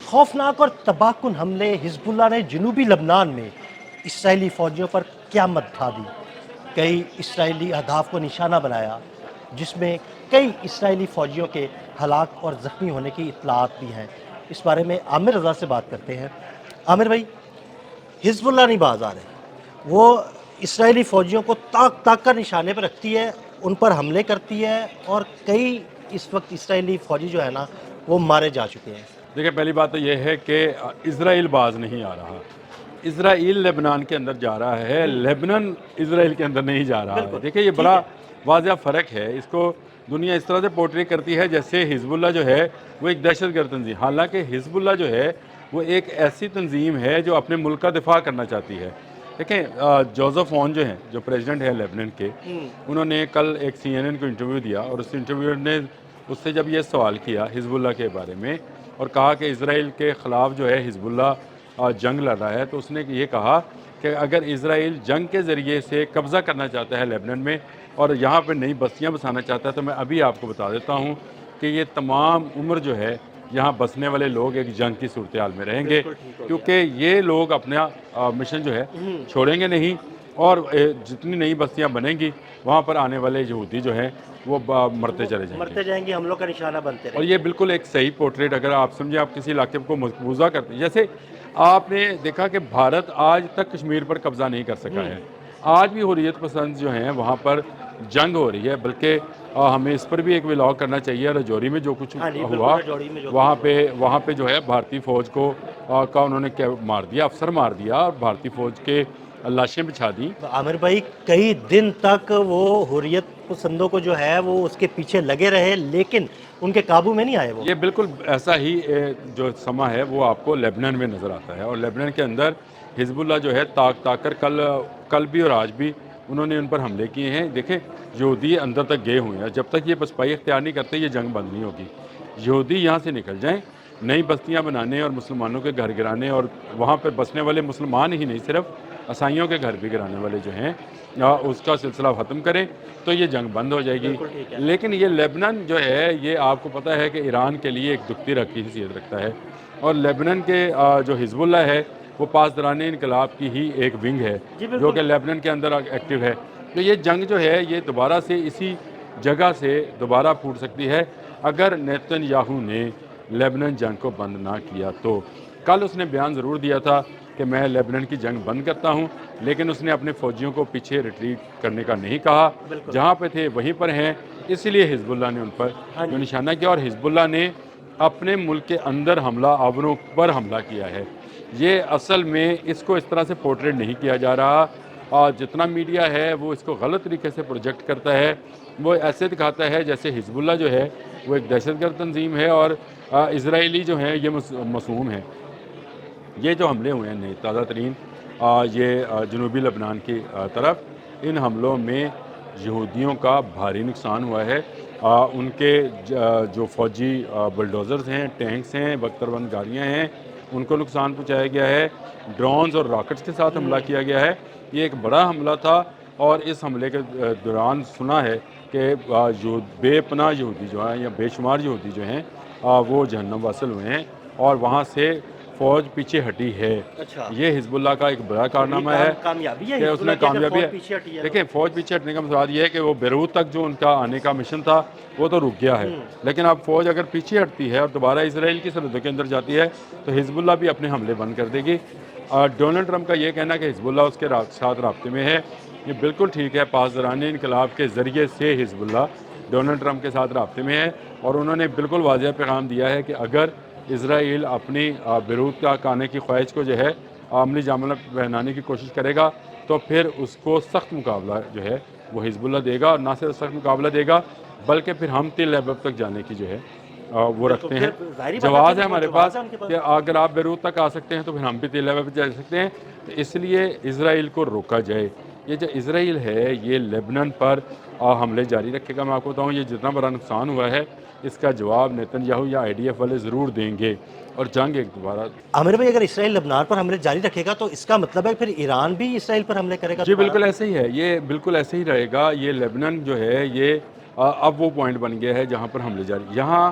خوفناک اور تباہکن حملے حزب اللہ نے جنوبی لبنان میں اسرائیلی فوجیوں پر قیامت ڈھا دی. کئی اسرائیلی اہداف کو نشانہ بنایا جس میں کئی اسرائیلی فوجیوں کے ہلاک اور زخمی ہونے کی اطلاعات بھی ہیں. اس بارے میں عامر رضا سے بات کرتے ہیں. عامر بھائی، حزب اللہ نہیں باز آ رہے، وہ اسرائیلی فوجیوں کو تاک تاک کر نشانے پر رکھتی ہے، ان پر حملے کرتی ہے، اور کئی اس وقت اسرائیلی فوجی جو ہے نا وہ مارے جا چکے ہیں. دیکھیں، پہلی بات تو یہ ہے کہ اسرائیل باز نہیں آ رہا. اسرائیل لبنان کے اندر جا رہا ہے، لیبنان اسرائیل کے اندر نہیں جا رہا ہے. بالکل دیکھیں، یہ ٹھیک بڑا ہے. واضح فرق ہے. اس کو دنیا اس طرح سے پورٹری کرتی ہے جیسے حزب اللہ جو ہے وہ ایک دہشت گرد تنظیم، حالانکہ حزب اللہ جو ہے وہ ایک ایسی تنظیم ہے جو اپنے ملک کا دفاع کرنا چاہتی ہے. دیکھیں، جوزف اون جو ہیں، جو پریزیڈنٹ ہے لیبنان کے، انہوں نے کل ایک CNN کو انٹرویو دیا، اور اس انٹرویو نے اس سے جب یہ سوال کیا حزب اللہ کے بارے میں اور کہا کہ اسرائیل کے خلاف جو ہے حزب اللہ جنگ لڑ رہا ہے، تو اس نے یہ کہا کہ اگر اسرائیل جنگ کے ذریعے سے قبضہ کرنا چاہتا ہے لیبنان میں اور یہاں پہ نئی بستیاں بسانا چاہتا ہے، تو میں ابھی آپ کو بتا دیتا ہوں کہ یہ تمام عمر جو ہے یہاں بسنے والے لوگ ایک جنگ کی صورتحال میں رہیں گے، کیونکہ یہ لوگ اپنا مشن جو ہے چھوڑیں گے نہیں، اور جتنی نئی بستیاں بنیں گی وہاں پر آنے والے یہودی جو ہیں وہ مرتے چلے جائیں گے. مرتے جائیں گے، حملوں کا نشانہ بنتے اور رہیں یہ گے. بالکل ایک صحیح پورٹریٹ اگر آپ سمجھیں، آپ کسی علاقے کو مقبوضہ کرتے ہیں. جیسے آپ نے دیکھا کہ بھارت آج تک کشمیر پر قبضہ نہیں کر سکا ہے. آج بھی حریت پسند جو ہیں وہاں پر جنگ ہو رہی ہے، بلکہ ہمیں اس پر بھی ایک ولاگ کرنا چاہیے. رجوری میں جو کچھ ہاں جی، بالکل. ہوا، رجوری میں جو وہاں پہ جو ہے بھارتی فوج کو کا انہوں نے مار دیا، افسر مار دیا، اور بھارتی فوج کے لاشیں بچھا دی. عامر بھائی، کئی دن تک وہ حریت پسندوں کو جو ہے وہ اس کے پیچھے لگے رہے، لیکن ان کے قابو میں نہیں آئے وہ. یہ بالکل ایسا ہی جو سما ہے وہ آپ کو لیبنان میں نظر آتا ہے، اور لیبنان کے اندر حزب اللہ جو ہے تاک کر کل بھی اور آج بھی انہوں نے ان پر حملے کیے ہیں. دیکھیں، یہودی اندر تک گئے ہوئے ہیں. جب تک یہ پسپائی اختیار نہیں کرتے یہ جنگ بند نہیں ہوگی. یہودی یہاں سے نکل جائیں، نئی بستیاں بنانے اور مسلمانوں کے گھر گرانے، اور وہاں پہ بسنے والے مسلمان ہی نہیں، صرف عیسائیوں کے گھر بھی گرانے والے جو ہیں اس کا سلسلہ ختم کریں تو یہ جنگ بند ہو جائے گی. بالکل ٹھیک ہے. لیکن یہ لیبنان جو ہے یہ آپ کو پتہ ہے کہ ایران کے لیے ایک دکھتی رکھی حیثیت رکھتا ہے، اور لیبنان کے جو حزب اللہ ہے وہ پاسداران انقلاب کی ہی ایک ونگ ہے جو کہ لیبنان کے اندر ایکٹیو ہے. تو یہ جنگ جو ہے یہ دوبارہ سے اسی جگہ سے دوبارہ پھوٹ سکتی ہے اگر نیتن یاہو نے لیبنان جنگ کو بند نہ کیا تو. کل اس نے بیان ضرور دیا تھا کہ میں لیبنان کی جنگ بند کرتا ہوں، لیکن اس نے اپنے فوجیوں کو پیچھے ریٹریٹ کرنے کا نہیں کہا. جہاں پہ تھے وہیں پر ہیں، اسی لیے حزب اللہ نے ان پر جو نشانہ کیا، اور حزب اللہ نے اپنے ملک کے اندر حملہ آوروں پر حملہ کیا ہے. یہ اصل میں اس کو اس طرح سے پورٹریٹ نہیں کیا جا رہا، اور جتنا میڈیا ہے وہ اس کو غلط طریقے سے پروجیکٹ کرتا ہے. وہ ایسے دکھاتا ہے جیسے حزب اللہ جو ہے وہ ایک دہشت گرد تنظیم ہے اور اسرائیلی جو ہیں یہ معصوم ہیں. یہ جو حملے ہوئے ہیں تازہ ترین یہ جنوبی لبنان کی طرف، ان حملوں میں یہودیوں کا بھاری نقصان ہوا ہے. ان کے جو فوجی بلڈوزرز ہیں، ٹینکس ہیں، بختربند گاڑیاں ہیں، ان کو نقصان پہنچایا گیا ہے. ڈرونز اور راکٹس کے ساتھ حملہ کیا گیا ہے. یہ ایک بڑا حملہ تھا، اور اس حملے کے دوران سنا ہے کہ بے پناہ یہودی جو ہیں یا بے شمار یہودی جو ہیں وہ جہنم واصل ہوئے ہیں، اور وہاں سے فوج پیچھے ہٹی ہے. یہ حزب اللہ کا ایک بڑا کارنامہ ہے کہ اس نے کامیابی ہے. دیکھیں، فوج پیچھے ہٹنے کا مطلب یہ ہے کہ وہ بیروت تک جو ان کا آنے کا مشن تھا وہ تو رک گیا ہے، لیکن اب فوج اگر پیچھے ہٹتی ہے اور دوبارہ اسرائیل کی سرحدوں کے اندر جاتی ہے تو حزب اللہ بھی اپنے حملے بند کر دے گی. ڈونلڈ ٹرمپ کا یہ کہنا کہ حزب اللہ اس کے ساتھ رابطے میں ہے، یہ بالکل ٹھیک ہے. پاسداران انقلاب کے ذریعے سے حزب اللہ ڈونلڈ ٹرمپ کے ساتھ رابطے میں ہے، اور انہوں نے بالکل واضح پیغام دیا ہے کہ اگر اسرائیل اپنی بیروت کا آنے کی خواہش کو جو ہے عملی جامہ پہنانے کی کوشش کرے گا تو پھر اس کو سخت مقابلہ جو ہے وہ حزب اللہ دے گا. اور نہ صرف سخت مقابلہ دے گا بلکہ پھر ہم تل ابب تک جانے کی جو ہے وہ رکھتے ہیں. جواز ہے ہمارے پاس کہ اگر آپ بیروت تک آ سکتے ہیں تو پھر ہم بھی تل ابب جا سکتے ہیں. تو اس لیے اسرائیل کو روکا جائے. یہ جو اسرائیل ہے یہ لیبنان پر حملے جاری رکھے گا. میں آپ کو بتاؤں یہ جتنا بڑا نقصان ہوا ہے اس کا جواب نیتن یاہو یا IDF والے ضرور دیں گے، اور جنگ ایک دوبارہ. عامر بھائی، اگر اسرائیل لبنان پر حملے جاری رکھے گا تو اس کا مطلب ہے پھر ایران بھی اسرائیل پر حملے کرے گا؟ جی بالکل ایسے ہی ہے، یہ بالکل ایسے ہی رہے گا. یہ لیبنان جو ہے یہ اب وہ پوائنٹ بن گیا ہے جہاں پر حملے جاری. یہاں